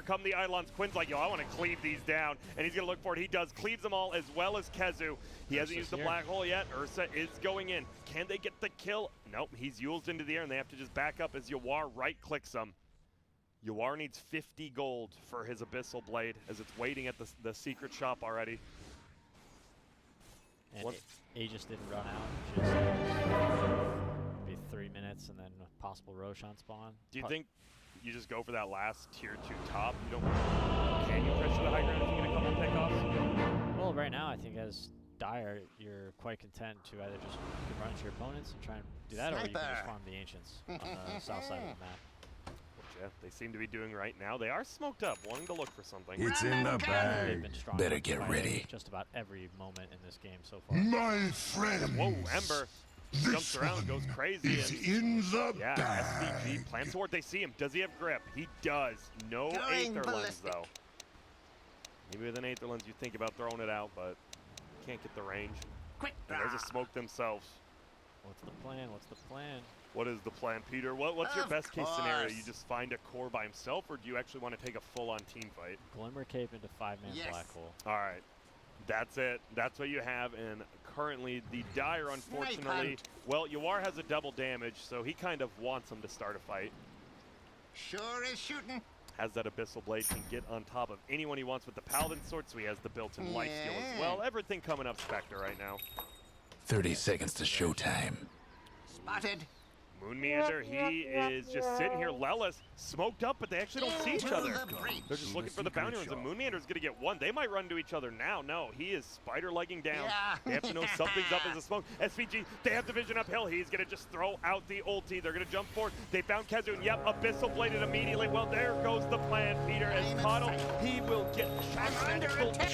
come the Eidolons. Quinn's like, yo, I want to cleave these down, and he's going to look for it. He does. Cleaves them all, as well as Kezu. He hasn't used the black hole yet. Ursa is going in. Can they get the kill? Nope, he's Yuled into the air, and they have to just back up as Yawar right-clicks him. Yawar needs 50 gold for his Abyssal Blade, as it's waiting at the secret shop already. And Aegis didn't run out. Just be 3 minutes, and then a possible Roshan spawn. Do you think you just go for that last tier 2 top? You don't. Can you pressure the high ground if you get a couple pickoffs? Well, right now I think as Dire, you're quite content to either just run into your opponents and try and do that, or you can just farm the Ancients on the south side of the map. Which, yeah, they seem to be doing right now. They are smoked up, wanting to look for something. It's in the bag. Been strong. Better get ready. Just about every moment in this game so far. My friend. Whoa, Ember jumps around, goes crazy. It's in the yeah, bag. SVG plants ward. They see him. Does he have grip? He does. No Aether Lens, though. Maybe with an Aether Lens you think about throwing it out, but can't get the range. Quick and there's a smoke themselves. What's the plan? What's the plan? What is the plan, Peter? What's your best case scenario? You just find a core by himself, or do you actually want to take a full-on team fight? Glimmer Cape into 5-man black hole. All right. That's it. That's what you have, and currently the Dire, unfortunately, well, Yawar has a double damage, so he kind of wants him to start a fight. Sure is shooting. Has that Abyssal Blade, can get on top of anyone he wants with the Paladin Sword, so he has the built-in life steal as well. Everything coming up Spectre right now. 30 seconds to showtime. Spotted. Moon Meander, he is just sitting here. Lelis smoked up, but they actually don't see each other. They're just looking for the bounty runs, and Moon Meander's going to get one. They might run to each other now. No, he is spider-legging down. They have to know something's up as a smoke. SVG, they have the vision uphill. He's going to just throw out the ulti. They're going to jump forward. They found Kezu, and yep, Abyssal Bladed immediately. Well, there goes the plan, Peter. As Coddle, he will get magical as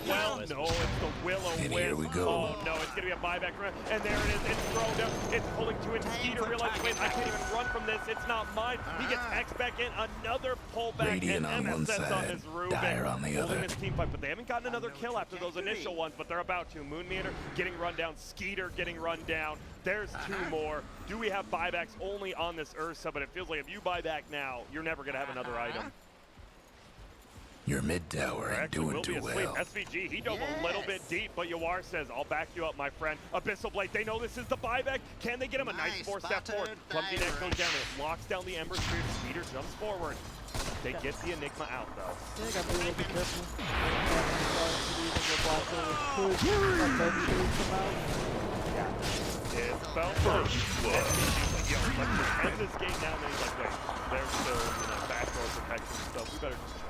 well. No, it's the Willow And Wisp. here we go. Oh, no, it's going to be a buyback run. And there it is. It's thrown down. It's pulling to it. Skeeter realizes, wait, I can't even run from this. It's not mine. He gets X back in. Another pullback. Radiant and on one MSS side, on his Rubik. Dire on the Holding other. this team fight, but they haven't gotten another kill after those initial ones, but they're about to. Moon Meander getting run down. Skeeter getting run down. There's two more. Do we have buybacks only on this Ursa? But it feels like if you buy back now, you're never going to have another item. Your mid tower ain't doing too well. SVG, he dove a little bit deep, but Yawar says, I'll back you up, my friend. Abyssal Blade, they know this is the buyback. Can they get him a nice 4-step forward? Clumsy neck goes down, it locks down the Ember Spear. Skeeter jumps forward. They get the Enigma out, though. Yeah, got to be a little bit careful. It felt like, yo, let's just end this game now. And then he's like, wait, there's still, backdoor protection and stuff. We better just chill.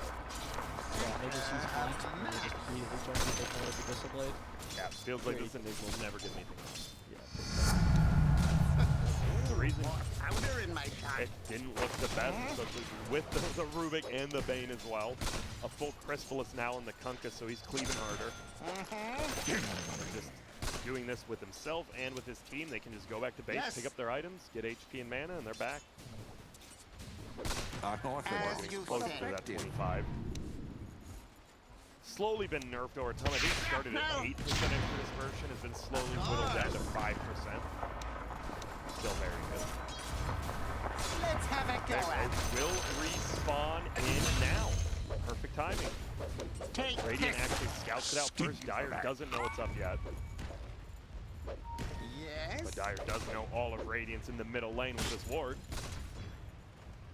Yeah, they just use flanks and they just immediately try to get the Abyssal Blade. Yeah, feels like this Enigma will never get anything else. The reason In my shot. it didn't look the best, especially with the Rubik and the Bane as well. A full Crystallis now in the Kunkka, so he's cleaving harder. Just doing this with himself and with his team. They can just go back to base, pick up their items, get HP and mana, and they're back. As you Close to that 25. Slowly been nerfed over time. I think it started at 8% after this version, has been slowly whittled down to 5%. Still very good. Let's have a go at it. Will respawn in now. Perfect timing. Radiant actually scouts it out first. Dire doesn't know what's up yet. Yes. But Dire does know all of Radiant's in the middle lane with this ward.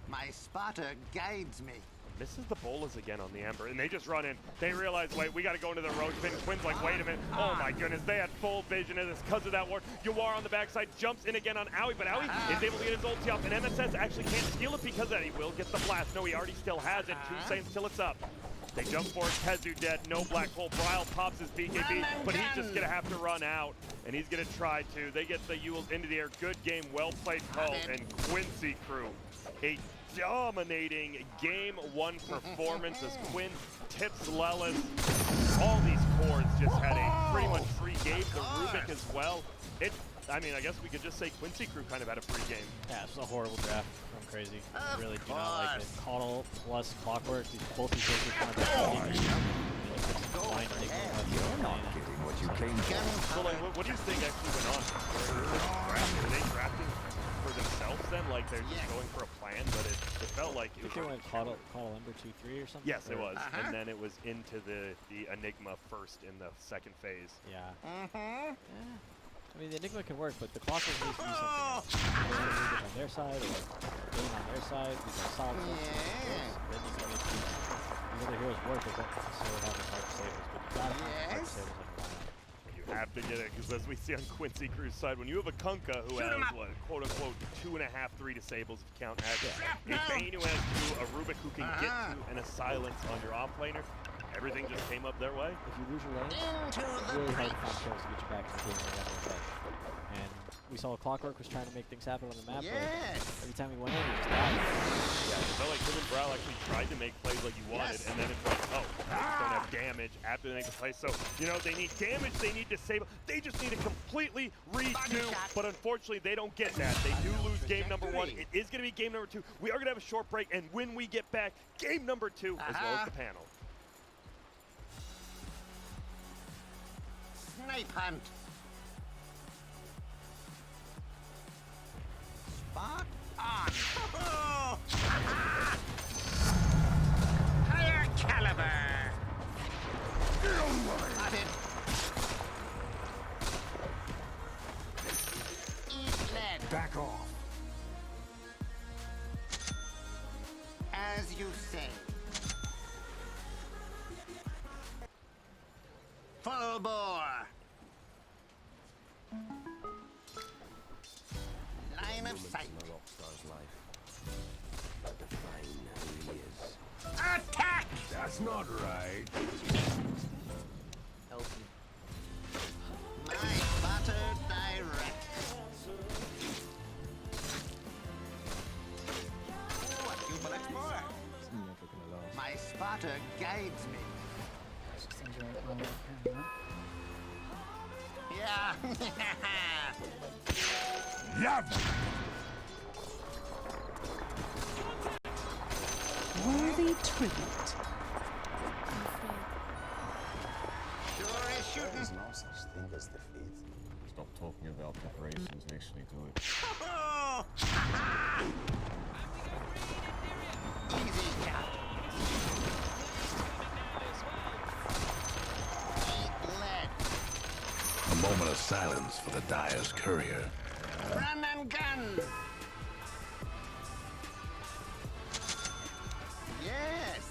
My spotter guides me. Misses the bolas again on the Ember, and they just run in. They realize, wait, we got to go into the roach bin. Quinn's like, wait a minute. Oh my goodness, they had full vision of this because of that ward. Yawar on the backside jumps in again on Owie, but Owie is able to get his ulti off, and MSS actually can't steal it because of that. He will get the blast. No, he already still has it. 2 seconds till it's up. They jump forward. Kezu dead. No black hole. Bryle pops his BKB, but he's just going to have to run out, and he's going to try to. They get the Yules into the air. Good game. Well played call, and Quincy crew. A dominating game 1 performance as Quinn tips Lelis. All these cores just had a pretty much free game. The Rubik as well. I mean, I guess we could just say Quincy crew kind of had a free game. Yeah, it's a horrible draft from Crazy. I really do not like it. Coddle plus Clockwork, both these guys are kind of You're not getting what you came for. So, like, what do you think actually went on? Were they drafting for themselves then, like they're just going for a plan, but it felt like it was... They went call number 2-3 or something? Yes, it was. And then it was into the Enigma first in the second phase. Yeah. Yeah. I mean, the Enigma can work, but the Clockwork needs to do something else. Either on their side or Bane on their side. We can solve something. Then you can make these other heroes work, but don't necessarily have the hard saves. But you gotta have hard saves on your lineup. You have to get it, because as we see on Quincy Crew's side, when you have a Kunkka who has, what, quote-unquote, 2.5, 3 disables if you count access, a Bane who has 2, a Rubik who can get 2, and a Silence on your off-laner, everything just came up their way. If you lose your lanes, it's really hard to find kills to get you back in the game and get more And we saw Clockwork was trying to make things happen on the map, but every time he went in, he just died. Yeah, it felt like him and Brow actually tried to make plays like you wanted, and then it's like, oh, they just don't have damage after they make a play. So, you know, they need damage, they need disable, they just need to completely redo, but unfortunately, they don't get that. They do lose game number 1. It is going to be game number 2. We are going to have a short break, and when we get back, game number 2, as well as the panel. Snipe hunt. Spot on. Higher caliber. Got it. Eat lead. Back off. As you say. Full bore. Line of sight. Attack! That's not right. My spotter direct. What you collect for? My spotter guides me. Yeah. Worthy tribute. Sure is shooting. There's no such thing as defeat. Stop talking about preparations and actually do it. Easy cat. Eat lead. A moment of silence for the Dire's courier. Run and gun. Yes.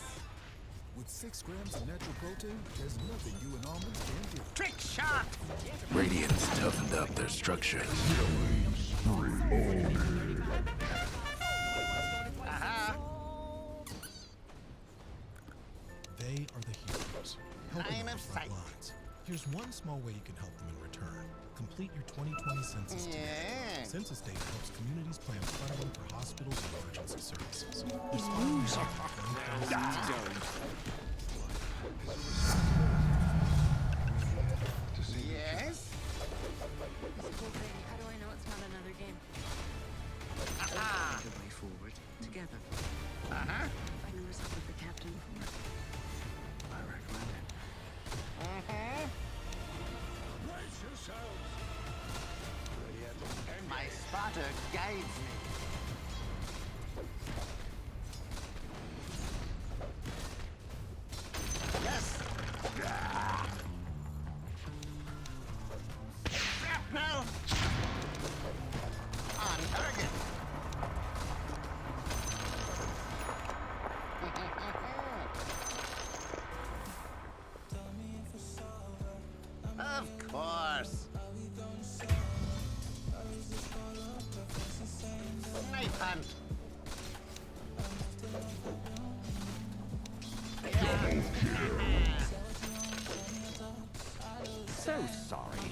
With 6 grams of natural protein, there's nothing you and almonds can't do. Trick shot. Radiant's toughened up their structures. They are the heroes, helping Line on the of front sight. lines. Here's one small way you can help them in return. Complete your 2020 census today. Yeah. Census data helps communities plan funding for hospitals and emergency services. Respond now. Yes. This whole thing, how do I know it's not another game? Aha. The way forward, together. Find yourself with the captain for it. I recommend it. My spotter guides me. Yes. Shrapnel. On target. Of course. Knife hunt. So sorry.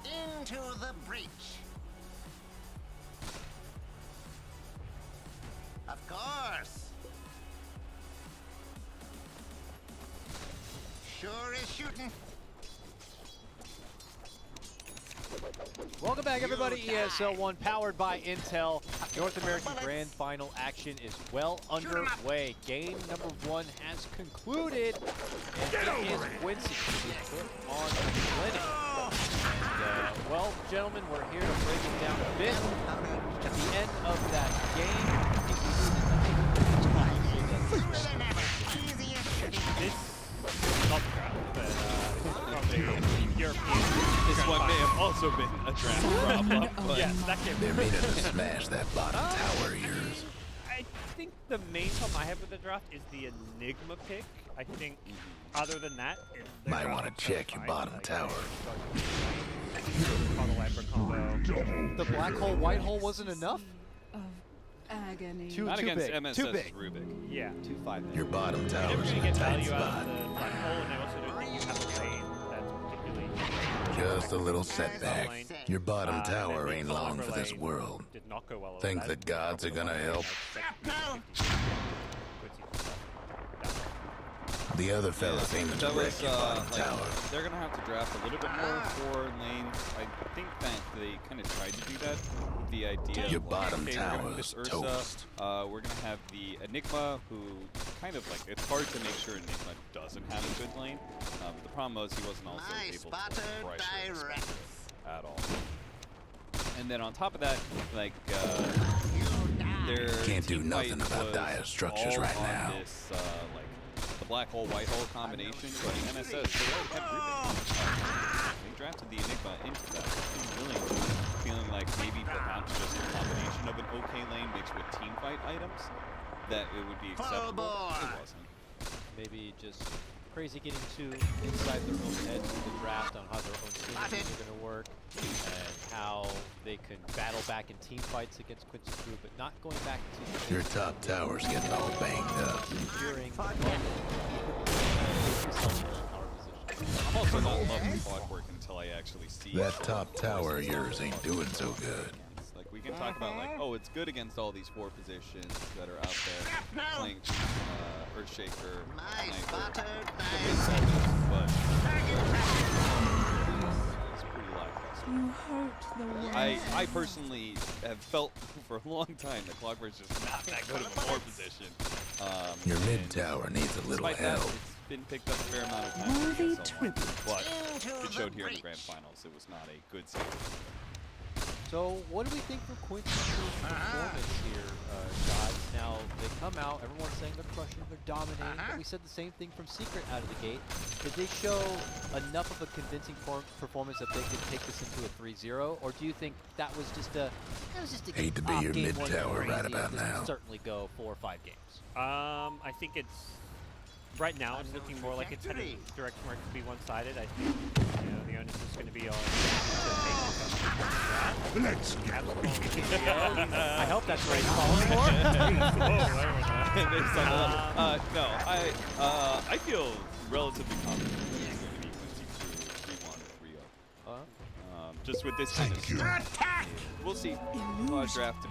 Into the breach. Of course. Sure is shooting. Welcome back, everybody. ESL 1 powered by Intel. North American Grand Final action is well underway. Game number 1 has concluded, and it is Quincy who put on the clinic. And, well, gentlemen, we're here to break it down a bit. At the end of that game, This not the draft, but from the European. This one may have also been a draft problem. But Yes, that game. They're meaning to smash that bottom tower of yours. I think the main problem I have with the draft is the Enigma pick. I think, other than that, the Might draft wanna is check your fine. bottom Like, tower. Bottle Amber combo. the black hole, white hole wasn't enough? Of agony. not Too against big. MSS Too big. Rubik. Yeah. 2-5 Your bottom You're tower's never in going a to get tight value out spot. of the black hole, and I also don't think you have a lane that's particularly... Just a little setback. lane. Your bottom And tower then ain't the long for this lane world. Did not go well over Think that. the gods are gonna help? The other fellas aiming to That wreck was, your bottom like, tower. they're going to have to draft a little bit more for lanes. I think that they kind of tried to do that with the idea Your of, bottom okay, we're gonna have tower's this Ursa, toast. we're going to have the Enigma, who kind of like, it's hard to make sure Enigma doesn't have a good lane. The problem was he wasn't also My able to spotter pressure the directs. Spectre at all. And then on top of that, like, their Can't do team nothing fight about was dire structures all right on now. This, like, the black hole, white hole combination, but MSS, they already had Rubik. They drafted the Enigma into that. Really feeling like maybe perhaps just a combination of an OK lane mixed with team fight items, that it would be acceptable. It wasn't. Maybe just Crazy getting too inside their own heads with the draft on how their own synergies are going to work and how they can battle back in team fights against Quincy's group, but not going back to Your top tower's getting all banged up. securing the bundle. I'm also not loving clockwork until I actually see That top tower of yours ain't doing so good. Like, we can talk about, like, oh, it's good against all these 4 positions that are out there playing Earthshaker, My Sniper, spotter but it's pretty lackluster. You hurt the world. I personally have felt for a long time that Clockwork's just not that good of a 4 position. Your mid and tower needs a little despite that, help. it's been picked up a fair amount of time. Worthy So, tribute. but it showed here in the grand finals. It was not a good season. So, what do we think for Quincy's performance here, guys? Now, they come out, everyone's saying they're crushing, they're dominating, but we said the same thing from Secret out of the gate. Did they show enough of a convincing performance that they could take this into a 3-0, or do you think that was just a Hate to be your game mid one tower crazy right and about this could now. certainly go 4 or 5 games? I think it's right now. It's looking more like it's headed in a direction where it could be one-sided. I think the onus is going to be on. Let's get I hope that's what he's calling for. Based on the level. No, I feel relatively confident that it's going to be Quincy 3-1 or 3-0. Just with this kind of stuff. We'll see. Draft to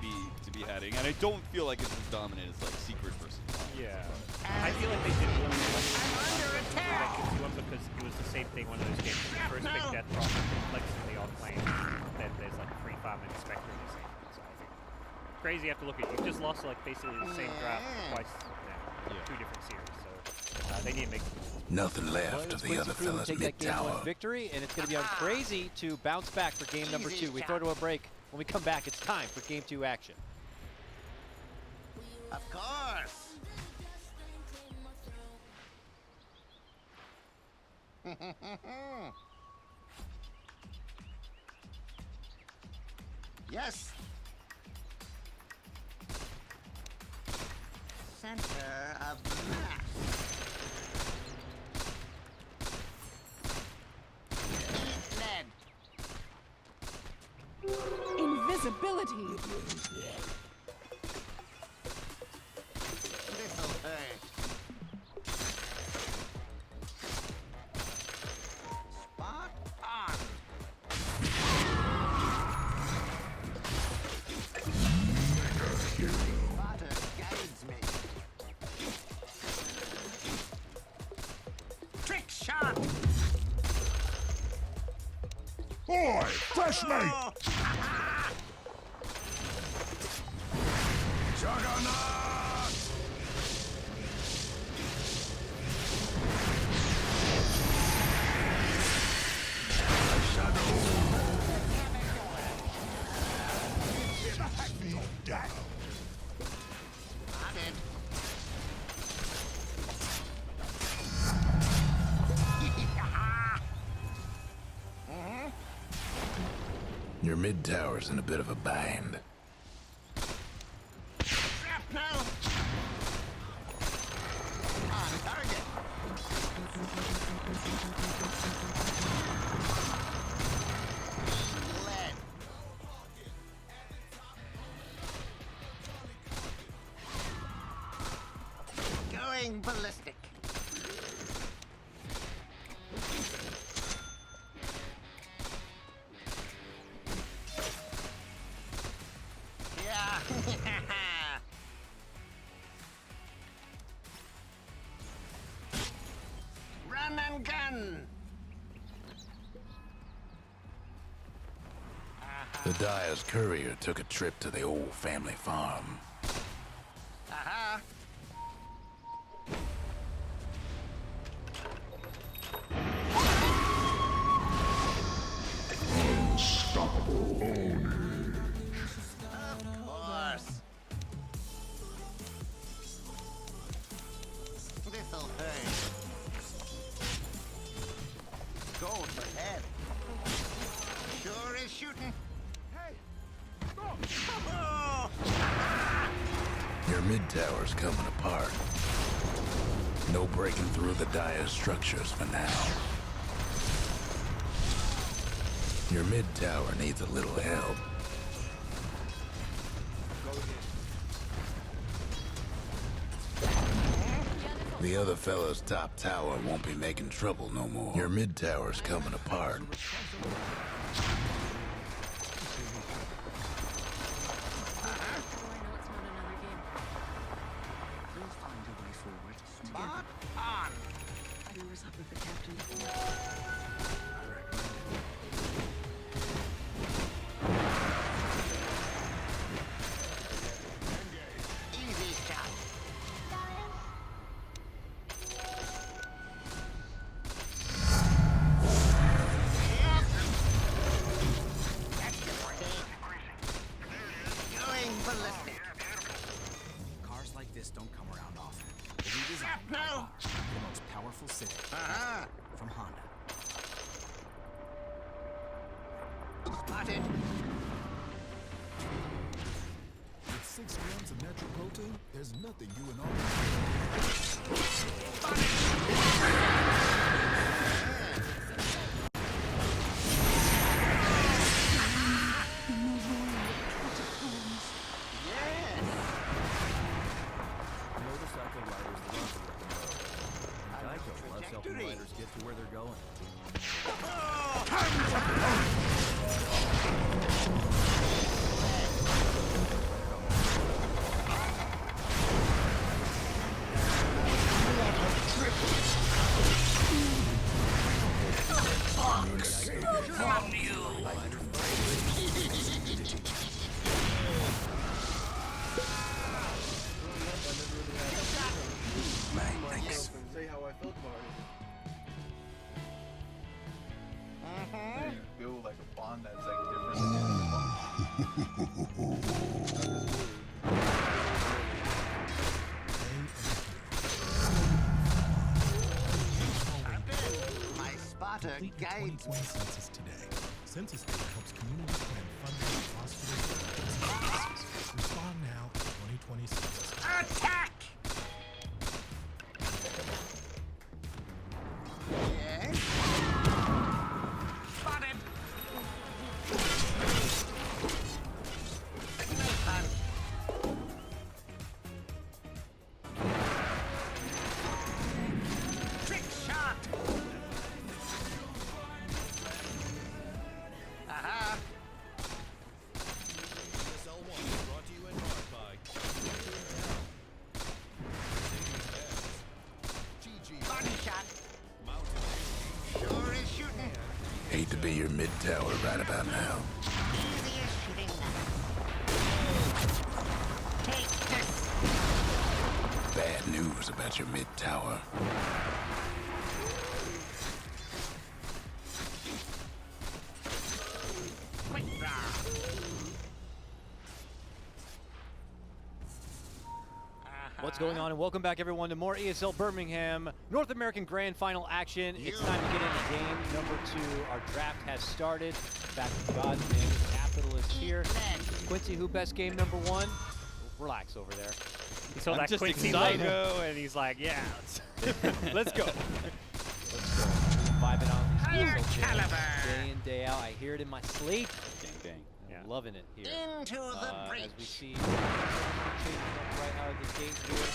be adding, and I don't feel like it's as dominant as like Secret versus. Yeah. I feel like they did one because it was the same thing. One of those games, when you first pick Death Rock, like in the off lane, then there's like a free farm and Spectre in the same. So I think crazy. You have to look at. You just lost like basically the same draft twice now, 2 different series. So they need to make. Nothing Well, left it's of the Quincy other Crew who fella's take mid that game 1 tower. victory, and it's going to be on Crazy to bounce back for game number 2. We throw to a break. When we come back, it's time for game 2 action. Of course. Yes. Center of mass. Lead. Invisibility. This'll hurt. Spot on. Spotter guides me. Trick shot. Boy! die! Fresh meat! Juggernaut! Down. Your mid tower's in a bit of a bind. Shrapnel! On target! Lead. Going ballistic. Yeah. Run and gun. The Dyer's courier took a trip to the old family farm. Aha. Unstoppable Oni. Of course. This'll hurt. Gold for head. Sure is shooting. Hey! Oh! Your mid tower's coming apart. No breaking through the Dyer's structures for now. Your mid tower needs a little help. The other fella's top tower won't be making trouble no more. Your mid tower's coming apart. How do I know it's not another game? We'll find a way forward together. Spot on. I was up with the captain. Easy shot. Going ballistic. Cars like this don't come around often. The redesign No. the most powerful city Uh-huh. from Honda. Spotted. With 6 grams of natural protein, there's nothing you and all. Yes. Motorcycle riders love to rip the road. I know Geico lets helping trajectory. riders get to where they're going. Thanks. Say how I felt about it. Mhm. You feel like a bond that's like different than any bond. My spotter Complete the guides 2020 census today. Census data helps communities plan funding of hospitals and services. Respond now to 2020 census. attack. Yes. Spotted. Nice hunt. Trick shot. Aha. mid tower right about now. Easier shooting now. Take this. Bad news about your mid tower. Quick draw. What's going on, and welcome back everyone to more ESL Birmingham North American Grand Final action. It's time to get into game number 2. Our draft has started. Back to God's name, Capital is here. Quincy, who best game number 1? Relax over there. He saw I'm that just Quincy excited. logo and he's like, yeah, let's go. Let's go. Vibing on these ESL games day in, day out. I hear it in my sleep. Gang, gang. I'm loving it here. Into the breach. As we see changing up right out of the gate here.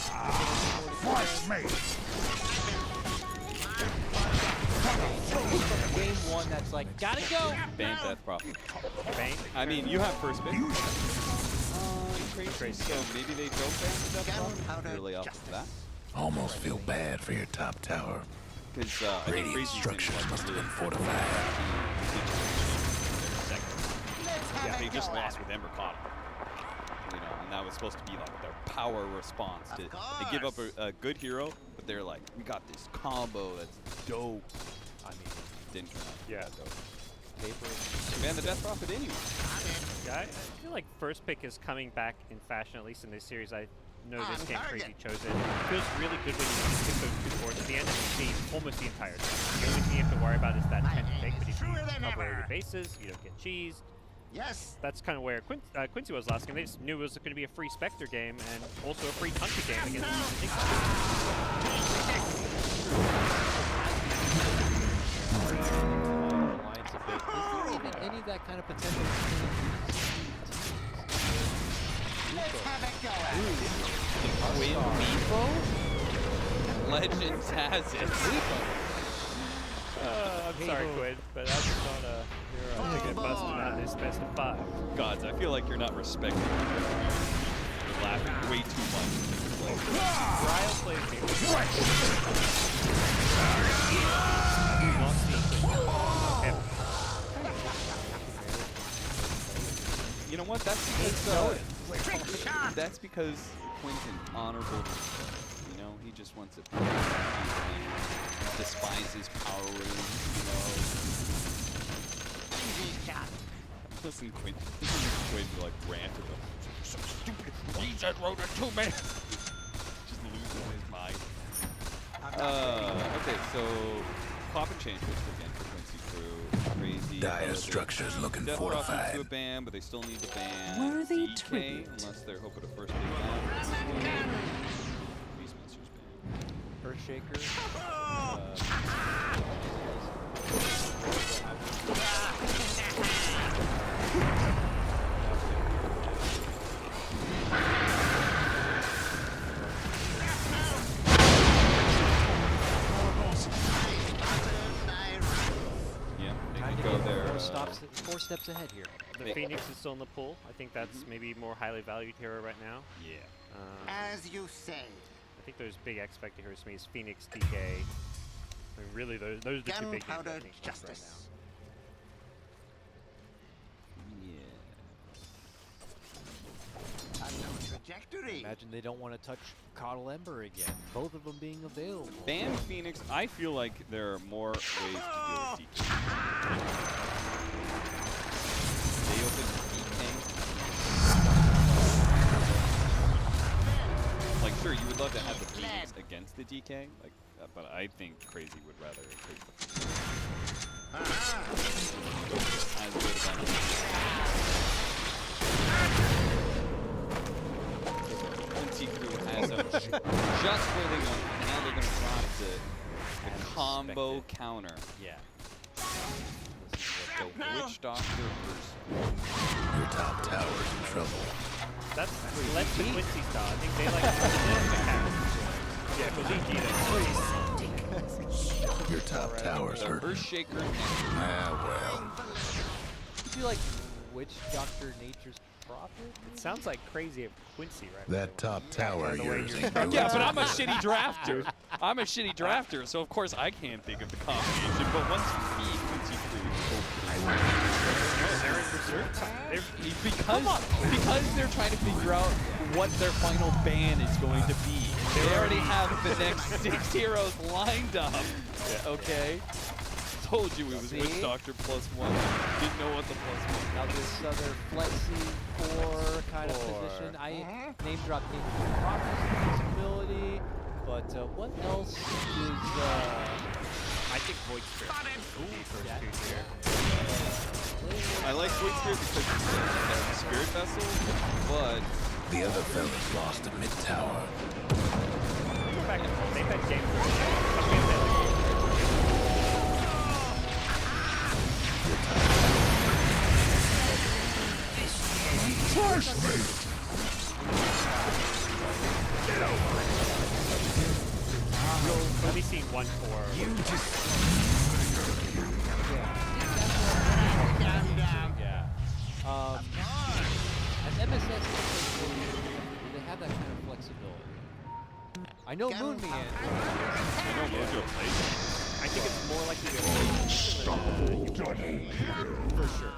Game 1 that's like, gotta go! Ban Death Prophet. Bane? I mean, you have first pick. Crazy. So maybe they don't ban the Death Prophet? Really off of that? Almost feel bad for your top tower. Because Radiant structures must have been fortified. Yeah, they just lost with Ember Caught. You know, and that was supposed to be like their power response. They give up a good hero, but they're like, we got this combo that's dope. I mean, didn't turn out. Yeah. Dope. Paper. Man, the Death Prophet anyway. Yeah, I feel like first pick is coming back in fashion, at least in this series. I know this game Crazy chose it. It feels really good when you pick those 2 boards at the end and you see almost the entire time. The only thing you have to worry about is that 10th pick, but if you cover your bases, you don't get cheesed. Yes. That's kind of where Quincy was last game. They just knew it was going to be a free Spectre game and also a free country game against the Enigma. Is there even any of that kind of potential? Let's have it go. Win Meepo? Legends has it. I'm sorry, Quinn, but that's not a... You're taking a busting out this best of 5. Gods, I feel like you're not respecting me. You're laughing way too much. Ryle plays here. You know what? That's because Quinn's an honorable. You know, he just wants to despises power rings. You know. Listen, Quinn. Quinn like rant about. So stupid. He's that road to man. Just losing his mind. Okay, so pop and change this again for Quincy Crew. Crazy. Dire structures looking Death fortified. to a ban, but they still need to ban Worthy DK tribute. unless they're hoping to first pick ban. Beastmaster's ban. Earthshaker. Yeah, they can go there. 4 steps ahead here. The Phoenix is still in the pool. I think that's maybe more highly valued hero right now. Yeah. As you say. I think there's big X Factor heroes to me is Phoenix, DK. I mean, really, those are the 2 big names I Gunpowder think right justice. now. Unknown trajectory. Imagine they don't want to touch Coddle Ember again. Both of them being available. Ban Phoenix, I feel like there are more ways to deal with DK. They open DK. Like, sure, you would love to have the Phoenix against the DK, like, but I think Crazy would rather take the Phoenix. As good as Quincy Crew has them just where they want. Now they're going to drop the combo counter. Yeah. The Witch Doctor versus Your top tower's in trouble. That's less the Quincy style. I think they like the character. Yeah, Kaliki. Your top tower's the hurting. Earthshaker. Ah, well. Could you like Witch Doctor Nature's Prophet? It sounds like Crazy of Quincy, right? That top tower of the way yours you're- ain't doing Yeah, but I'm a shitty drafter. I'm a shitty drafter, so of course I can't think of the combination. But once you meet Quincy Crew, Because they're trying to figure out what their final ban is going to be. They already have the next 6 heroes lined up. Yeah. Okay. Told you it was Witch Doctor +1. Didn't know what the +1. Now this other flexi 4 kind of position. I name dropped Property's ability, but what else is I think Void Spirit. First 2 here. I like Void Spirit because it's a spirit vessel, but The other fellas lost at mid tower. Go back and they've had game You'll only seen 1 for. You just. Yeah. As MSS, they have that kind of flexibility. I know Moonman. I know Mojo plays. I think it's more likely to for sure.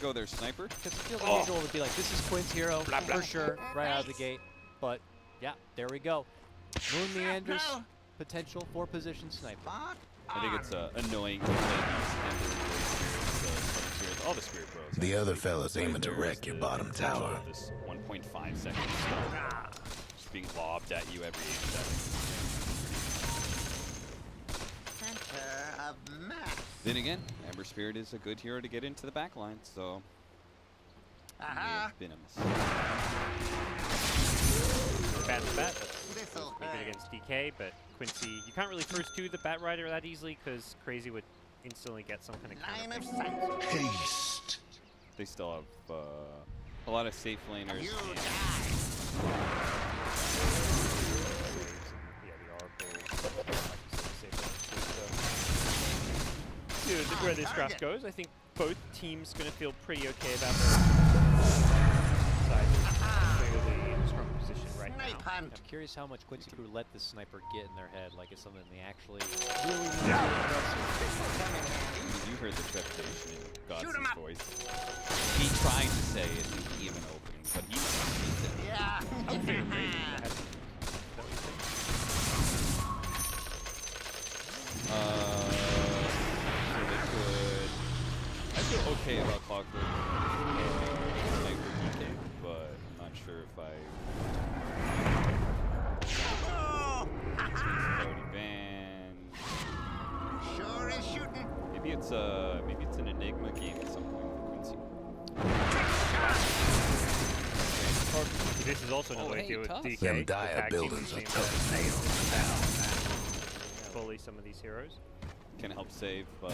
Go there, Sniper. Because it feels unusual to be like, this is Quinn's hero, for sure, right out of the gate. But, yeah, there we go. Moon Meanders, potential 4-position sniper. I think it's annoying to play these Ender all the Spirit Bros. The other fellas aiming to wreck your bottom tower. This 1.5 seconds just being lobbed at you every 8 seconds. Center of mass. Then again, Ember Spirit is a good hero to get into the back line, so it's been a mistake. Bad to bat. That's good against DK, but Quincy, you can't really first 2 the Bat Rider that easily because Crazy would instantly get some kind of Line of sight. Haste. They still have a lot of safe laners. You And yeah, the Oracle. Dude, where this draft goes, I think both teams going to feel pretty okay about their side. Clearly in a strong position right now. I'm curious how much Quincy Crew let this sniper get in their head. Like, it's something they actually really need to address. you heard the trepidation in Gods's voice. He tried to say it in the even opening, but he must have seen it. Yeah. So they could. I feel okay about Clockwork Sniper DK, but I'm not sure if I. It's already banned. Sure is shooting. Maybe it's an Enigma game at some point for Quincy. This is also another way to deal with DK. Them dire buildings are tough as nails. Bully some of these heroes. Can help save. Like,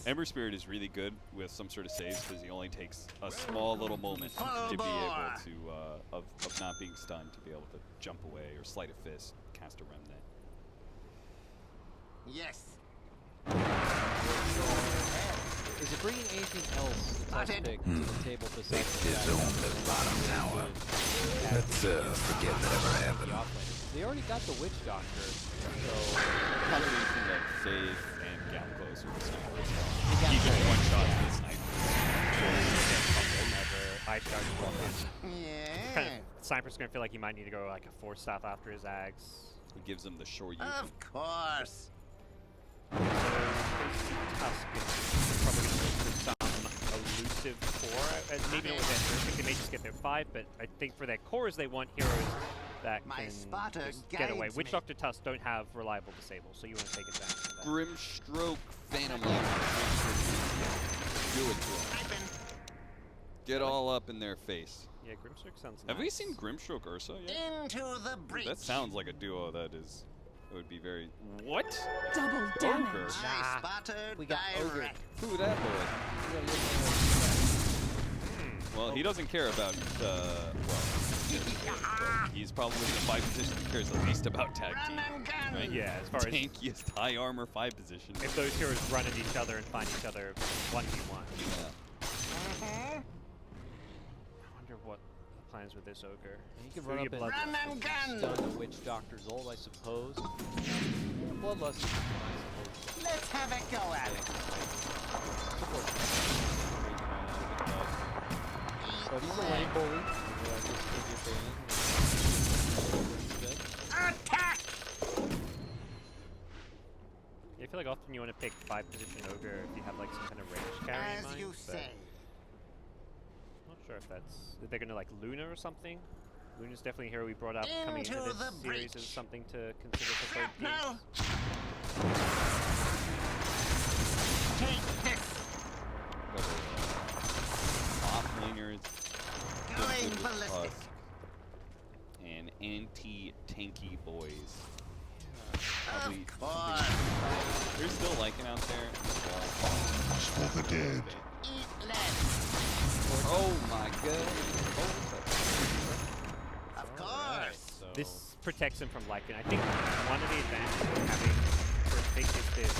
Ember Spirit is really good with some sort of saves because he only takes a small little moment to be able to, of not being stunned, to be able to jump away or sleight a fist, cast a remnant. Yes. Is it bringing anything else that's big to the table besides His own little bottom tower. Let's forget that ever happened. They already got the Witch Doctor, so Combination of save and gap close with the sniper. He just one shot with the sniper. Ice Doctor. Yeah. Kind of, Sniper's going to feel like he might need to go like a 4-staff after his Ags. Who gives him the shore use. Of course. Tusk is probably for some elusive core. Maybe not with that. I think they may just get their 5, but I think for their cores they want heroes that can just get away. Witch Doctor Tusk don't have reliable disable, so you want to take advantage of that. Grimstroke Phantom Link. Do it to him. Get all up in their face. Yeah, Grimstroke sounds nice. Have we seen Grimstroke Ursa yet? Into the breach. That sounds like a duo that is... It would be very... What? Double damage. Ogre. I spotted we got Ogre. Who that boy? Well, he doesn't care about, he's probably in the 5 position who cares the least about tag team. Right? Yeah, as far as... Tankiest high armor 5 position. If those heroes run at each other and find each other 1v1. Yeah. I wonder what the plans with this Ogre. You can run up and stun the Witch Doctor's ult, I suppose. Bloodlust, I suppose. Let's have a go at it. But he's a winning bully. Attack! I feel like often you want to pick 5-position ogre if you have like some kind of range carry in As mind. you but say. Not sure if they're gonna like Luna or something. Luna's definitely a hero we brought up coming into Into this the series as breach. something to consider for both Shrapnel! teams. Take this! Off laners. Going ballistic. And anti-tanky boys. Of course. There's still Lycan out there. For the dead. Eat less. Oh my god. Of course. So This protects him from Lycan. I think one of the advantages of having first pick is this.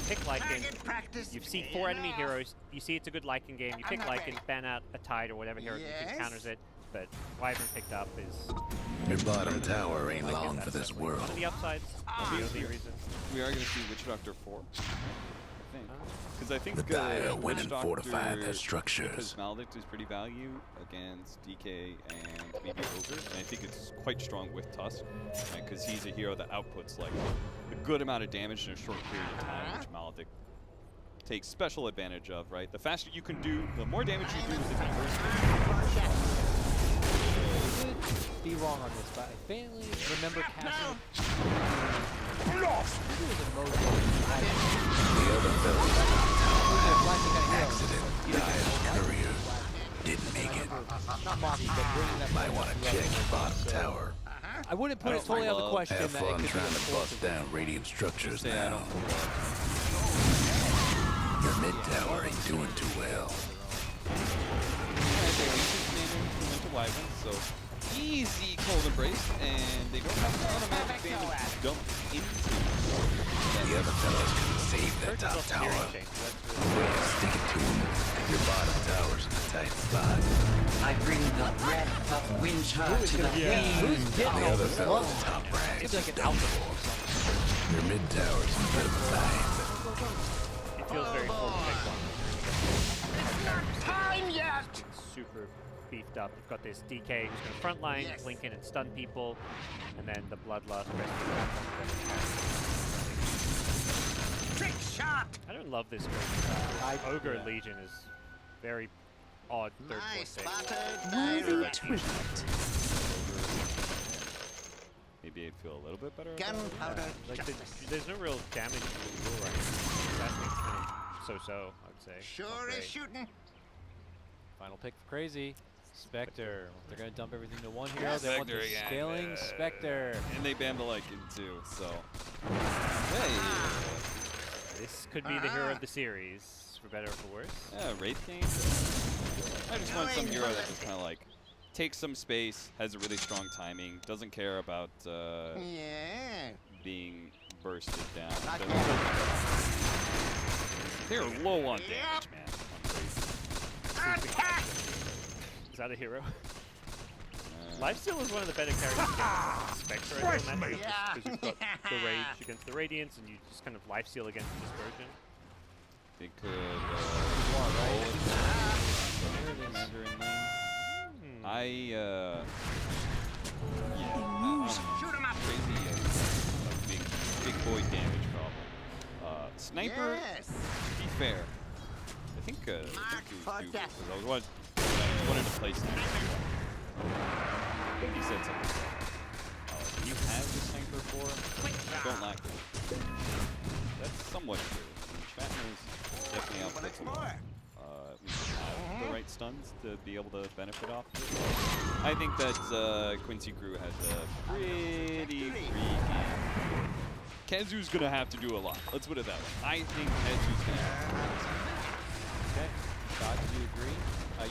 Pick Lycan. Target practice. You see 4 enemy enough. heroes. You see it's a good Lycan game. You I'm pick not Lycan, ready. ban out a Tide or whatever hero Yes? counters it. But Wyvern picked up is Your bottom tower ain't long for this world. one of the upsides. The only reason. We are going to see Witch Doctor 4. I think. Because I think The Dire Witch went and Doctor, fortified their because structures. Maledict is pretty value against DK and maybe Ogre. And I think it's quite strong with Tusk. Because he's a hero that outputs like a good amount of damage in a short period of time, which Maledict takes special advantage of, right? The faster you can do, the more damage you do with the burst. could be wrong on this, but I faintly remember casting. The other accident. Dire's courier didn't make it. Not mocking, but bringing that Might want to check your bottom tower. I wouldn't put it totally out of the question Have that it fun could trying be to bust down Radiant structures Say I now. don't Your mid tower ain't doing too well. Wyvern, so easy cold embrace, and they don't have automatic damage to dump into. The other fellas couldn't save that top tower. Stick it to him. Your bottom tower's in a tight spot. I bring the breath of winter to the Who's field. getting The all other this fella's love? top rank It's is like an done alpha for. or something. Your mid tower's in a bit of a bind. It feels very full pick one. Time yet! Super beefed up. You've got this DK who's going to frontline, Yes. blink in and stun people, and then the Bloodlust Trick shot! I don't love this Ogre Legion is very odd third My point spotter Movie direct. twist. Maybe I'd feel a little bit better. about it. Gunpowder Like justice. there's no real damage to the rule right now. That thing's kind of so-so, I would say. Sure Not is great. shooting. Final pick for Crazy. Spectre. They're going to dump everything to one hero. Yes. They want the Spectre again. scaling Spectre. And they banned the Lycan too, so. Hey! This could be the hero of the series, for better or for worse. Yeah, Wraith game. I just want some hero that just kind of like takes some space, has a really strong timing, doesn't care about Yeah. being bursted down. Not Doesn't- They're low on damage, man. On Wraith. Attack! Is that a hero? Lifesteal is one of the better characters against Spectre. I feel, matchup, Yeah. because you've got the Rage against the Radiance, and you just kind of lifesteal against the Dispersion. They could Commander in lane. Yeah, Shoot him up! crazy big boy damage problem. Sniper, Yes. to be fair, I think Mark he for was due death. because I wanted to play Sniper. He said something. Do you have the Sniper for? Don't lack it. That's somewhat true. Shatner's definitely outputs a lot. We have the right stuns to be able to benefit off of it. I think that Quincy Crew has a pretty freaking... Kazu's gonna have to do a lot. Let's put it that way. I think Kazu's gonna have to do a lot. Okay. Scott, do you agree?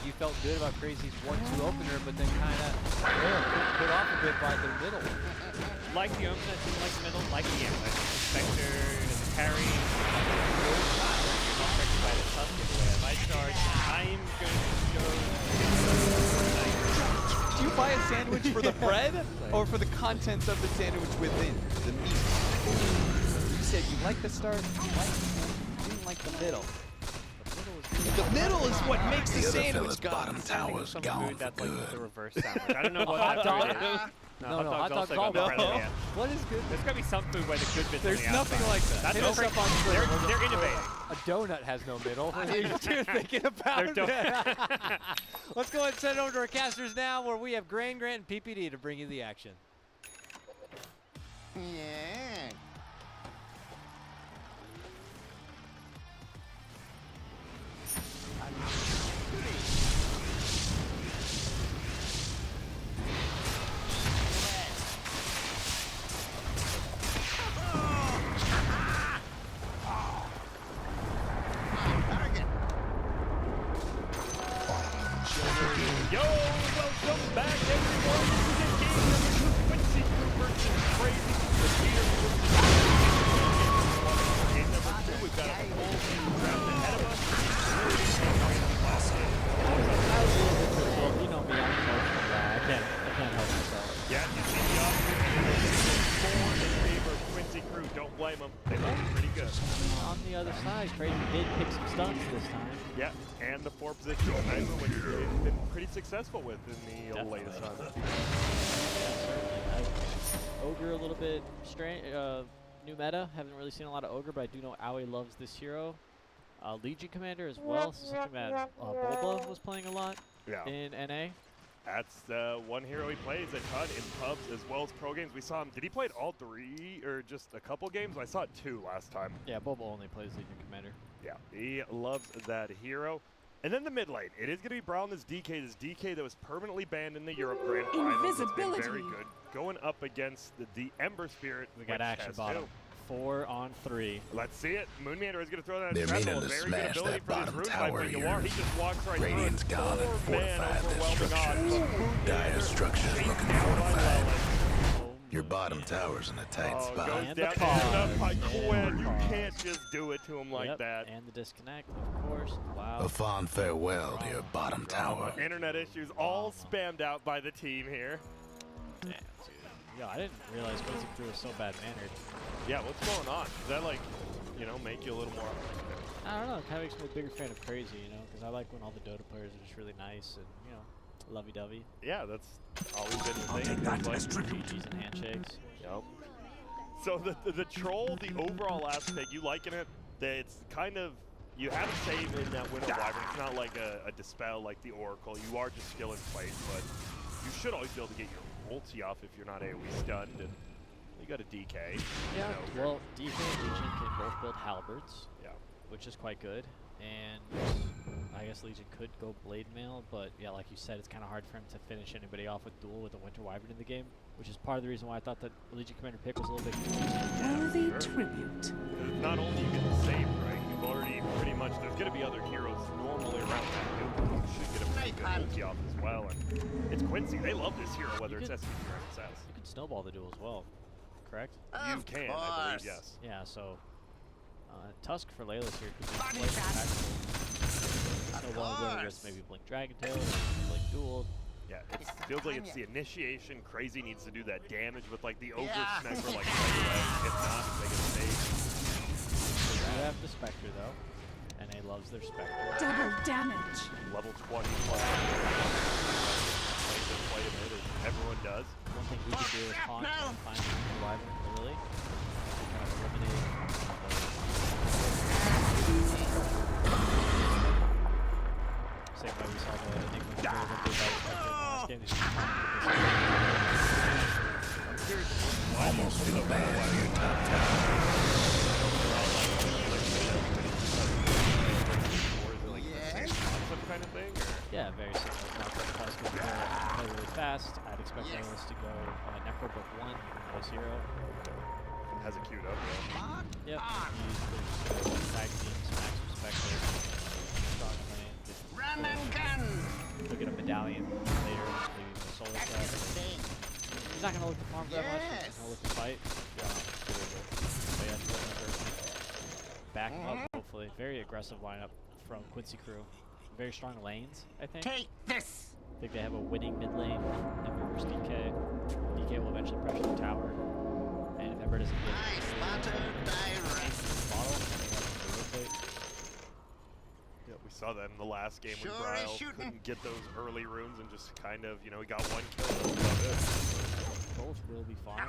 You felt good about Crazy's 1-2 opener, but then kind of put off a bit by the middle. Like the opener, didn't like the middle, like the end. Like Spectre as a carry, not affected by the Tusk, the way I charge. I'm going to show... Do you buy a sandwich for the bread or for the contents of the sandwich within? The meat? said you like the start, you didn't like the middle. The middle is what makes the The other sandwich fella's go. bottom tower's gone for That's like the good. reverse sandwich. I don't know what Hot that dog? food is. No, hot also dog's got all the bad. bread in it. What is good? There's gotta be some food where the good bit's on There's the nothing outside. like that. That's Hit no us up freak- on Twitter. They're innovating. A donut has no middle. What are you two thinking about? They're Let's go ahead and send it over to our casters now, where we have Grant and PPD to bring you the action. Yeah. Yo, welcome back everyone to the game of Quincy Crew versus Crazy. The Peter game number 2, we've got a full draft ahead of us. Well, you know me, I'm an emotional guy. I can't help myself. Yeah, you see the opportunity for in favor of Quincy Crew. Don't blame them. They look pretty good. On the other side, Crazy did pick some stunts this time. Yeah, and the 4 position sniper, which they've been pretty successful with in the latest run. Ogre a little bit strange. New meta. Haven't really seen a lot of Ogre, but I do know Aoi loves this hero. Legion Commander as well. This is something that Bulba was playing a lot in NA. That's one hero he plays a ton in pubs as well as pro games. We saw him. Did he play it all 3 or just a couple games? I saw it 2 last time. Yeah, Bulba only plays Legion Commander. Yeah, he loves that hero. And then the mid lane. It is going to be Brown this DK that was permanently banned in the Europe Grand Finals. It's been very good. Going up against the Ember Spirit. We got action bottom. 4 on 3. Let's see it. Moonmeander is going to throw that. They're meaning to very smash good ability that bottom for this tower rune here. He just walks right Radiant's through it. gone and 4 man fortified their overwhelming odds. structures. Dire structures Chased looking down by fortified. Leland. Your bottom tower's in a tight spot. Goes And down the pause. and up by Quinn. You pause. can't just do it to him like that. And the disconnect, of course. Wow. A fond farewell to your bottom tower. Internet issues all spammed out by the team here. Damn, dude. Yo, I didn't realize Quincy Crew was so bad-mannered. Yeah, what's going on? Does that, like, you know, make you a little more... I don't know. It kind of makes me a bigger fan of Crazy, you know, because I like when all the Dota players are just really nice and, you know, lovey-dovey. Yeah, that's always been the thing. Like GGs and handshakes. Yep. So the troll, the overall aspect, you liking it? That it's kind of... You have a save in that Winter Wyvern. It's not like a Dispel like the Oracle. You are just skill in place, but you should always be able to get your ulti off if you're not AoE stunned, and you got a DK. Yeah, you know. well, DK and Legion can both build halberds, which is quite good, and I guess Legion could go Blade Mail, but yeah, like you said, it's kind of hard for him to finish anybody off with duel with a Winter Wyvern in the game, which is part of the reason why I thought that Legion Commander pick was a little bit confusing. Worthy tribute. Not only you get the save, right, you've already pretty much, there's going to be other heroes normally around that who should get a pretty good ulti off as well, and it's Quincy. They love this hero, whether it's SPG or MSS. You can snowball the duel as well, correct? You can, I believe, yes. Yeah, so Tusk for Layla's here could be quite impactful. Snowball whether it's maybe Blink Dragon Tail or Blink Duel. Yeah, it feels like it's the initiation. Crazy needs to do that damage with like the Ogre Sniper like right away. If not, they get saved. They do have the Spectre though. NA loves their Spectre. Double damage. Level 20 plus. Play a bit as everyone does. One thing we can do is haunt and find the Wyvern early. Kind of eliminate same way we saw the Enigma build up by the Spectre in the last game. I'm curious why Almost feel bad for your top tower. Some kind of thing? Or? Yeah, very similar. Tusk will play really fast. I'd expect Layla's to go Necro book 1 as hero. Has it queued up. Yep. Use tag teams, max Spectre, strong lane. Run and gun! Look at a medallion later, maybe a solar set. He's not going to look to farm that much, he's going to look to fight. So yeah, back him up, hopefully. Very aggressive lineup from Quincy Crew. Very strong lanes, I think. Take this! I think they have a winning mid lane, Ember versus DK. DK will eventually pressure the tower. And if Ember Ember doesn't get I spotted direct. bottle. Rotate. Yeah, we saw that in the last game when Sure Bryle is shooting. couldn't get those early runes and just kind of, you know, he got one kill. And that was it. Trolls will be fine.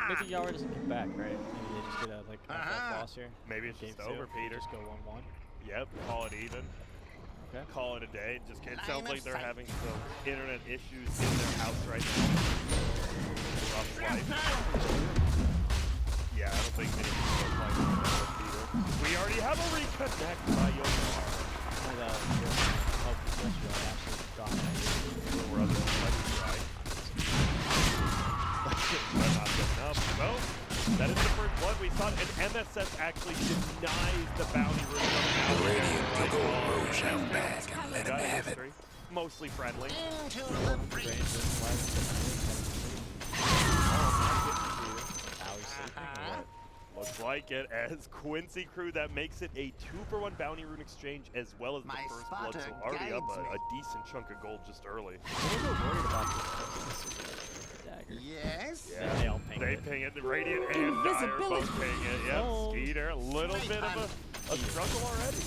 Maybe Yara doesn't come back, right? Maybe they just get a like a loss here. Maybe it's Game just 2. over, Peter. Just go 1-1. Yep, call it even. Okay. Call it a day. Just it Line sounds of like they're sight. having some internet issues in their house right now. Rough life. Yeah, I don't think many people are playing with that either. We already have a reconnect by Yomar. And help yesterday actually dropped my We're up to right. Not good enough. Well, that is the first blood. We saw an MSS actually denies the bounty room. Radiant took old Roshan back and let him have it. Mostly friendly. Into the breach. Looks like it as Quincy Crew, that makes it a 2-for-1 bounty rune exchange as well as the My first blood, so spotter already up guides me. a decent chunk of gold just early. I'm a little worried about this dagger. Yes. Yeah, They all ping they it. ping it. The Radiant and Dire both ping it. Yep, Oh. Skeeter, a little bit of a struggle already.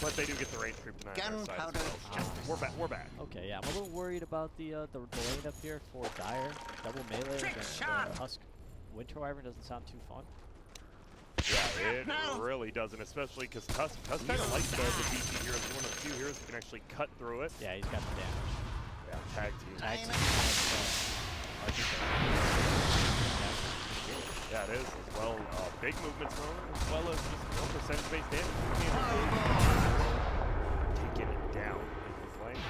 But they do get the range kryptonite on their side Gunpowder. as well. We're back. We're back. Okay, yeah, I'm a little worried about the lane up here for Dire. Double melee Trick against shot. Husk. Winter Wyvern doesn't sound too fun. Yeah, it really doesn't, especially because Tusk kind of likes the DC hero. He's one of the few heroes who can actually cut through it. Yeah, he's got the damage. Yeah, tag team. Tag team. Yeah, it is, as well. Big movements from him, as well as just percentage-based damage. Taking it down in his lane.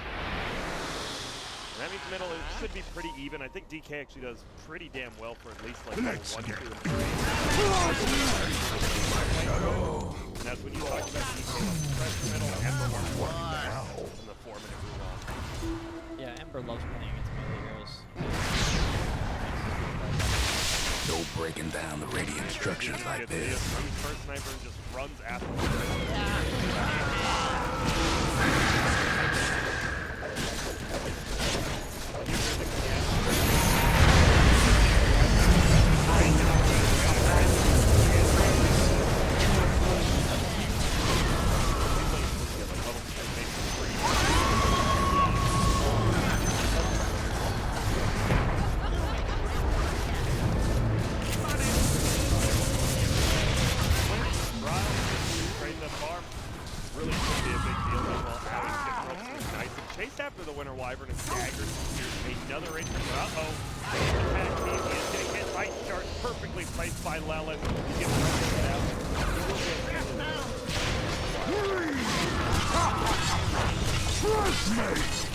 And that means middle, it should be pretty even. I think DK actually does pretty damn well for at least like 1, 2, and 3. And that's when you talk about DK pressure middle, Ember in the 4-minute rule on. Yeah, Ember loves playing against melee heroes. No breaking down the radiant structures like this. First sniper just runs after after the Winter Wyvern and staggers. Here's another range. Uh-oh. Attack team is getting hit by Shark. Perfectly placed by Leland. He gets it out. Trust me!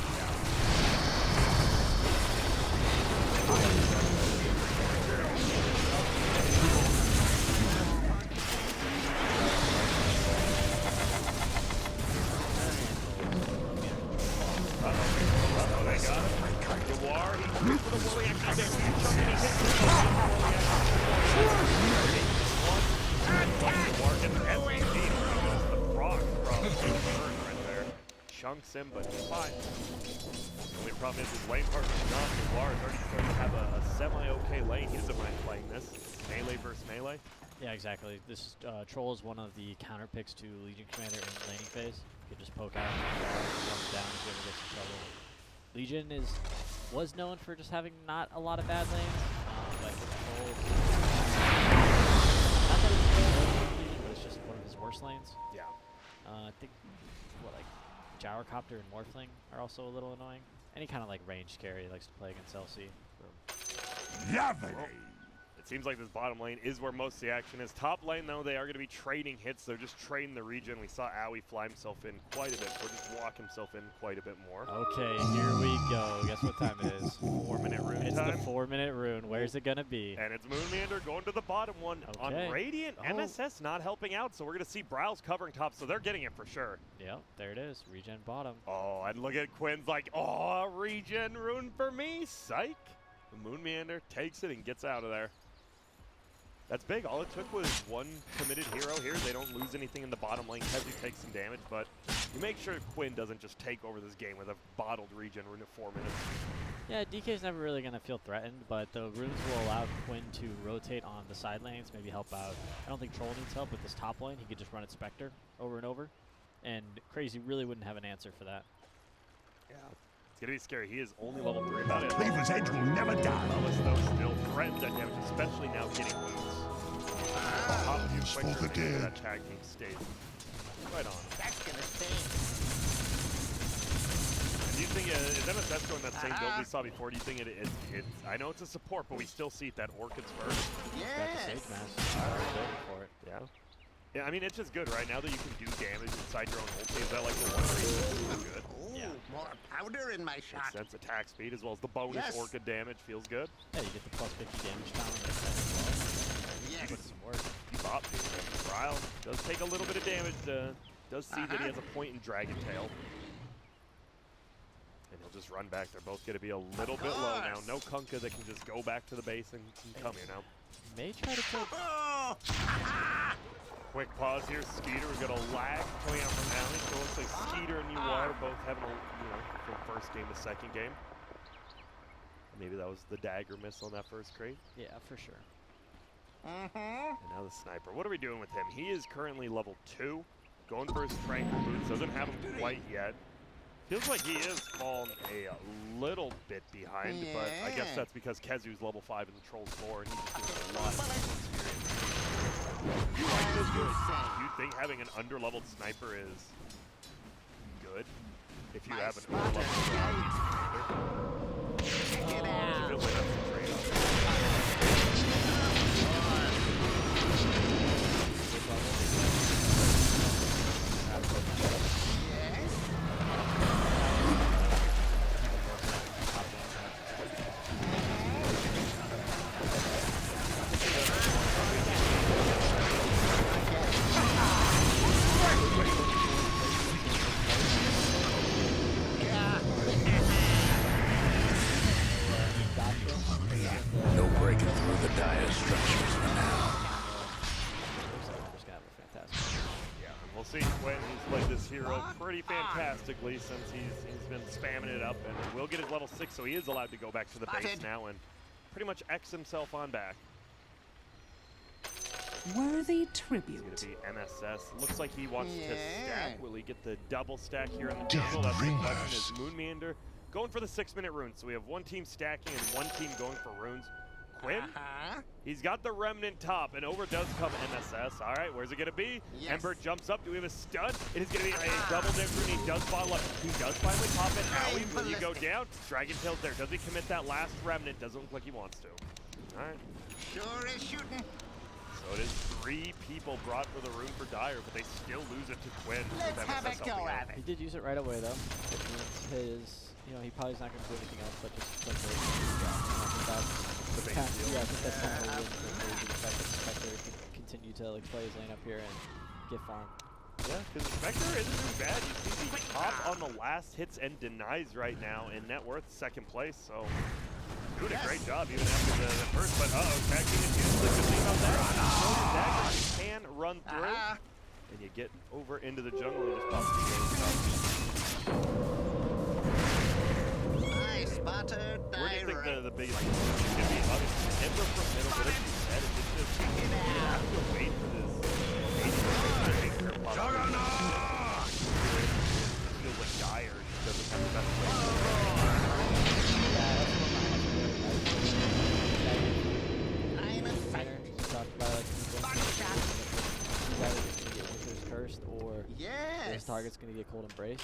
Chunks him, but he's fine. The only problem is his lane partner's not. Noir is already starting to have a semi-okay lane. He doesn't mind playing this. Melee versus melee. Yeah, exactly. This Troll is one of the counter picks to Legion Commander in laning phase. You can just poke out and run down if you ever get some trouble. Legion was known for just having not a lot of bad lanes, but Troll, not that it's Legion, but it's just one of his worst lanes. Yeah. I think like Gyrocopter and Morphling are also a little annoying. Any kind of like range carry likes to play against LC. Lovely. Well, it seems like this bottom lane is where most of the action is. Top lane, though, they are going to be trading hits. They're just trading the region. We saw Owie fly himself in quite a bit, or just walk himself in quite a bit more. Okay, here we go. Guess what time it is? 4-minute rune It's time. the 4-minute rune. Where's it gonna be? And it's Moon Meander going to the bottom one on Radiant. MSS not helping out, so we're going to see Bryle's covering top, so they're getting it for sure. Yep, there it is. Regen bottom. Oh, and look at Quinn's like, oh, regen rune for me, psych. The Moon Meander takes it and gets out of there. That's big. All it took was one committed hero here. They don't lose anything in the bottom lane. Kezu takes some damage, but you make sure Quinn doesn't just take over this game with a bottled regen rune at 4 minutes. Yeah, DK's never really going to feel threatened, but the runes will allow Quinn to rotate on the side lanes, maybe help out. I don't think Troll needs help with this top lane. He could just run at Spectre over and over, and Crazy really wouldn't have an answer for that. Yeah. It's going to be scary. He is only level 3. About it. Cleaver's Edge will never die. Ellis, though, still threatens that damage, especially now getting wounds. Pop you quicker, make sure that tag team stays right on. That's gonna sting. Do you think, is MSS going that same build we saw before? Do you think it's I know it's a support, but we still see it that Orchids first. Yes. For it. Yeah. Yeah, I mean, it's just good, right? Now that you can do damage inside your own ulti, is that like the one reason it's good? Yeah. More powder in my shot. Makes sense. Attack speed as well as the bonus Orchid damage feels good. Yeah, you get the plus 50 damage down on that as well. Yes. Put some work. You bop, Trial does take a little bit of damage. Does see that he has a point in Dragon Tail. And he'll just run back. They're both going to be a little bit low now. No Kunkka that can just go back to the base and come here now. May try to kill. Quick pause here. Skeeter, we've got a lag coming out from Alley. So it looks like Skeeter and UR both having a, from first game to second game. Maybe that was the dagger miss on that first crate. Yeah, for sure. And now the sniper. What are we doing with him? He is currently level 2. Going for his tranquil boots. Doesn't have him quite yet. Feels like he is falling a little bit behind, but I guess that's because Kezu's level 5 and the Troll's 4, and he's just getting a lot of experience. You like this good? Do you think having an under-leveled sniper is good? If you have an under-leveled sniper? Check it out. It feels like that's the trade-off. No breaking through the dire structures for now. Yeah, and we'll see when he's played this hero pretty fantastically since he's been spamming it up, and will get his level 6, so he is allowed to go back to the base now and pretty much X himself on back. Worthy tribute. It's going to be MSS. Looks like he wants to stack. Will he get the double stack here in the jungle? That's the question. Is Moonmeander going for the 6-minute runes? So we have one team stacking and one team going for runes. Quinn, he's got the Remnant top, and over does come MSS. All right, where's it going to be? Ember jumps up. Do we have a stun? It is going to be a double dip rune. He does bottle up. He does finally pop it. Howie, when you go down, Dragon Tail's there. Does he commit that last Remnant? Doesn't look like he wants to. All right. Sure is shooting. So it is 3 people brought for the rune for Dire, but they still lose it to Quinn. Let's have a go at it. He did use it right away, though. It means his, he probably is not going to do anything else but just click it. The big deal. Yeah, I think that's kind of a win for Crazy, the fact that Spectre can continue to play his lane up here and get farm. Yeah, because Spectre isn't too bad. You see the top on the last hits and denies right now in net worth, 2nd place, so doing a great job even after the first, but tag team is used. The thing about that, dagger can run through, and you get over into the jungle and just pop the game. I spotted Dire. Where do you think the biggest thing is going to be? Obviously, Ember from middle, but as you said, it's just you have to wait for this. Juggernaut! It feels like Dire doesn't have the best play. I'm a fighter. Talked about either going to get Winter's Cursed or his target's going to get Cold Embrace.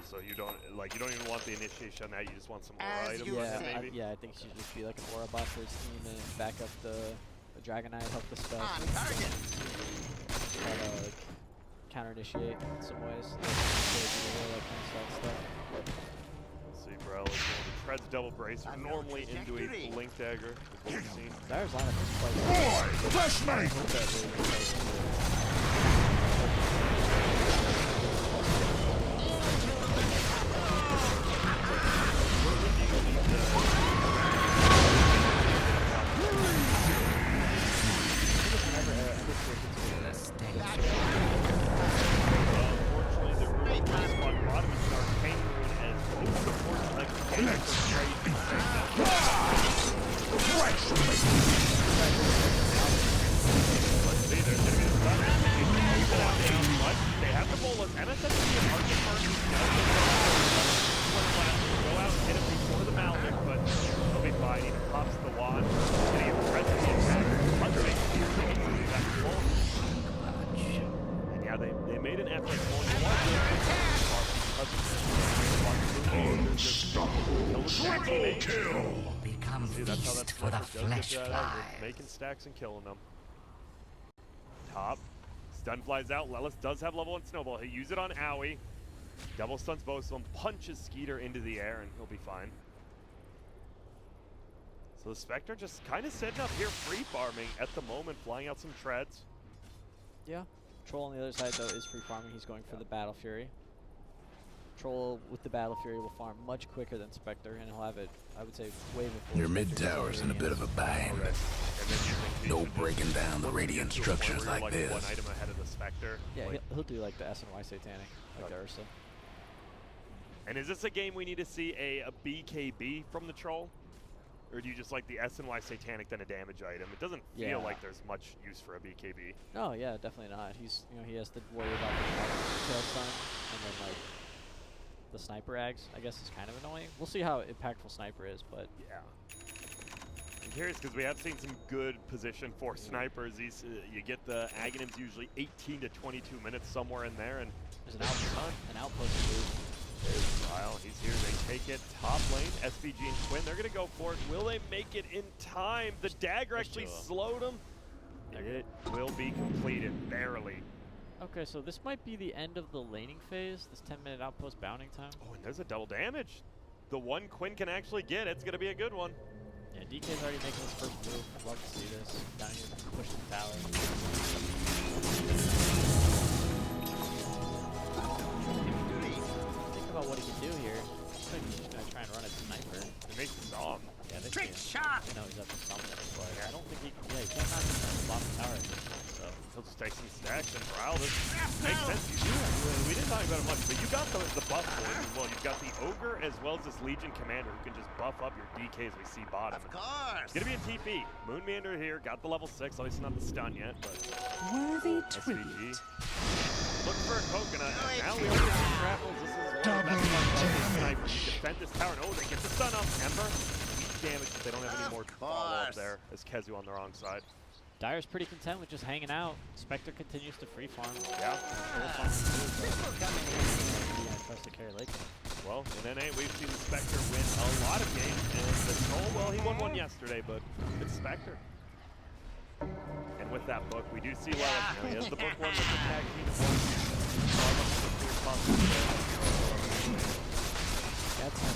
So you don't even want the initiation on that. You just want some aura items. I think she should just be like an aura buff for his team and back up the Dragon Knight, help the spell. On target. Counter initiate in some ways. See, bro, treads double bracer normally into a blink dagger. Is what we've seen. Dire's lineup is quite good. Flash me! Unfortunately, the rune on bottom is an arcane rune, as both supports like for trade. See, there's going to be the stun. They have the bolas. MSS will be a target first. Go out and hit him before the Maldic, but he'll be fine. He pops the wand. Getting him the rest of the attack. And yeah, they made an effort. Unstoppable. Triple kill. Become feast for the flesh fly. Making stacks and killing them. Top. Stun flies out. Lelis does have level 1 snowball. He'll use it on Owie. Double stuns both of them. Punches Skeeter into the air and he'll be fine. So the Spectre just kind of sitting up here free farming at the moment, flying out some treads. Yeah. Troll on the other side, though, is free farming. He's going for the Battle Fury. Troll with the Battle Fury will farm much quicker than Spectre, and he'll have it, I would say, way before. Your mid tower's in a bit of a bind. No breaking down the radiant structures like this. One item ahead of the Spectre. Yeah, he'll do like the SNY Satanic, like the Ursa. And is this a game we need to see a BKB from the Troll? Or do you just like the SNY Satanic then a damage item? It doesn't feel like there's much use for a BKB. No, yeah, definitely not. He's, he has to worry about the tail stun, and then like the sniper ags, I guess, is kind of annoying. We'll see how impactful sniper is, but yeah. I'm curious because we have seen some good position for snipers. These you get the Aghanims usually 18 to 22 minutes somewhere in there, and there's an outpost move. There's Kyle. He's here. They take it. Top lane, SVG and Quinn. They're going to go for it. Will they make it in time? The dagger actually slowed them. It will be completed, barely. Okay, so this might be the end of the laning phase, this 10-minute outpost bounding time. Oh, and there's a double damage. The one Quinn can actually get, it's going to be a good one. Yeah, DK's already making his first move. I'd love to see this. Down here, push the tower. About what he can do here. Looks like he's just gonna try and run a sniper. It makes him dumb. Yeah, they Trick shot! I know he's up to something, but I don't think he can. Yeah, he can't knock him down the bottom tower at this point, so. He'll just take some stacks and corral this. Makes sense. We didn't talk about it much, but you got the buff boys as well. You've got the Ogre as well as this Legion Commander who can just buff up your DKs we see bottom. Of course! It's gonna be a TP. Moonmeander here, got the level 6, obviously not the stun yet, but. Worthy SVG. Look for a coconut. Now we only have shrapnels. This is one of the best snipers. You defend this tower. Oh, they get the stun up. Ember. Damage, but they don't have any more follow-up there as Kezu on the wrong side. Dire's pretty content with just hanging out. Spectre continues to free farm. Yeah. Tries to carry late game. Well, in NA, we've seen the Spectre win a lot of games, and the Troll, well, he won one yesterday, but it's Spectre. And with that book, we do see Lelis. He has the book one with the tag team. That's nice.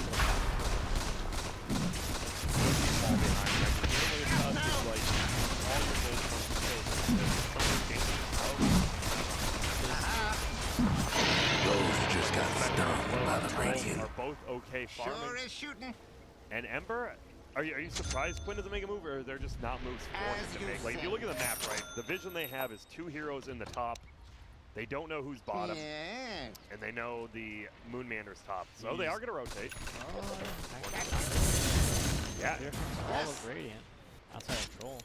Those just got stung by the radiant. Are both okay farming. Sure is shooting. And Ember, are you surprised Quinn doesn't make a move, or they're just not moves for him to make? Like, if you look at the map, right, the vision they have is 2 heroes in the top. They don't know who's bottom, and they know the Moonmander's top, so they are going to rotate. Yeah. Here comes all of Radiant. Outside of Troll.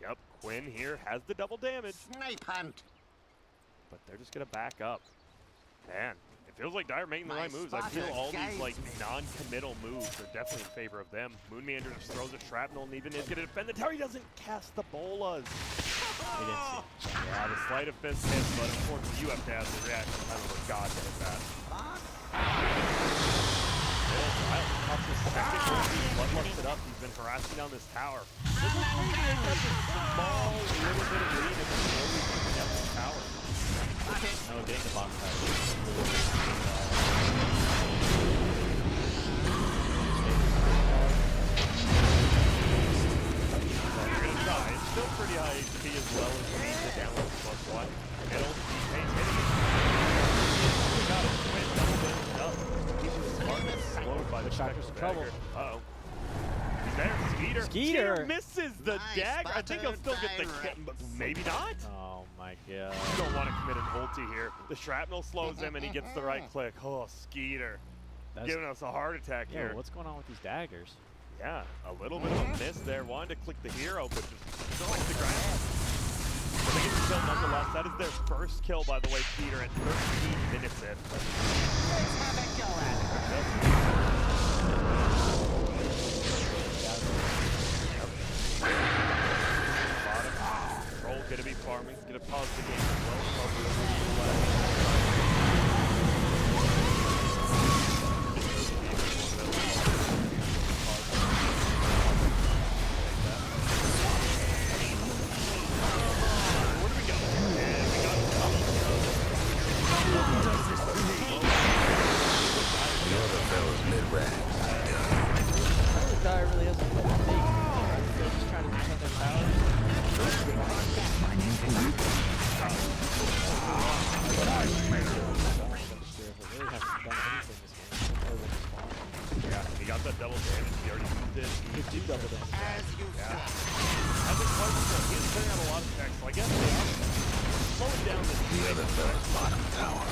Yep, Quinn here has the double damage. Snipe hunt. But they're just going to back up. Man, it feels like Dire making the right moves. I feel all these like non-committal moves are definitely in favor of them. Moonmeander just throws a shrapnel and even is going to defend the tower. He doesn't cast the bolas. He didn't see. Yeah, the sleight of fist hits, but unfortunately you have to have the reaction. I don't know what God did that. Bloodlust it up. He's been harassing down this tower. This is crazy. They have a small little bit of lead and then slowly picking up the tower. No, getting the bottom tower. You're gonna try. It's still pretty high HP as well as you need the down +1. Middle, DK's hitting it. Got it. Quinn double damage up. He was smart and slowed by the Spectre's trouble. Uh-oh. He's there. Skeeter. Skeeter misses the dagger. I think he'll still get the kill, but maybe not. Oh my god. You don't want to commit an ulti here. The shrapnel slows him and he gets the right click. Oh, Skeeter. Giving us a heart attack here. What's going on with these daggers? Yeah, a little bit of a miss there. Wanted to click the hero, but just still like the ground. But they get the kill nonetheless. That is their first kill, by the way, Peter, at 13 minutes in. Let's have a go at her. Troll gonna be farming, gonna pause the game as well. Where do we go? And we got The other fella's mid-range. This guy really hasn't put a thing. They're just trying to defend their tower. Yeah, he got that double damage. He already used it. He could do double damage. As you Yeah. I think he is clearing out a lot of attacks, so I guess they are slowing down the other fella's bottom tower.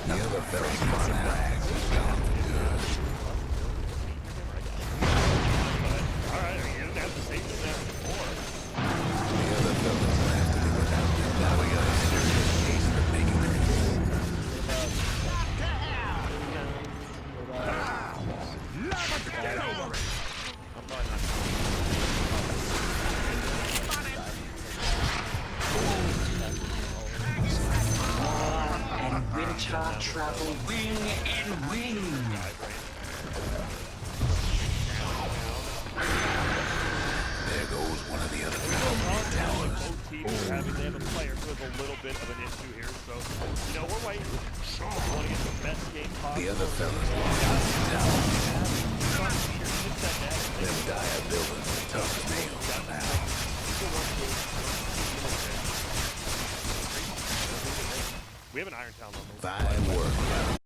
The other fella's bottom rags is gone for good. Alright, he doesn't have the safety net before. The other fella's blasted it without him. Now we got a serious case for making it. Get over it! I'm probably not. And winter travel wing in wing. There goes one of the other fella's towers. Both teams are having, they have a player who has a little bit of an issue here, so, you know, we're waiting. We want to get the best game possible. The other fella's lost his tower. Them dire buildings are tough as nails now. We have an Iron Town on the Fine work, Cloud.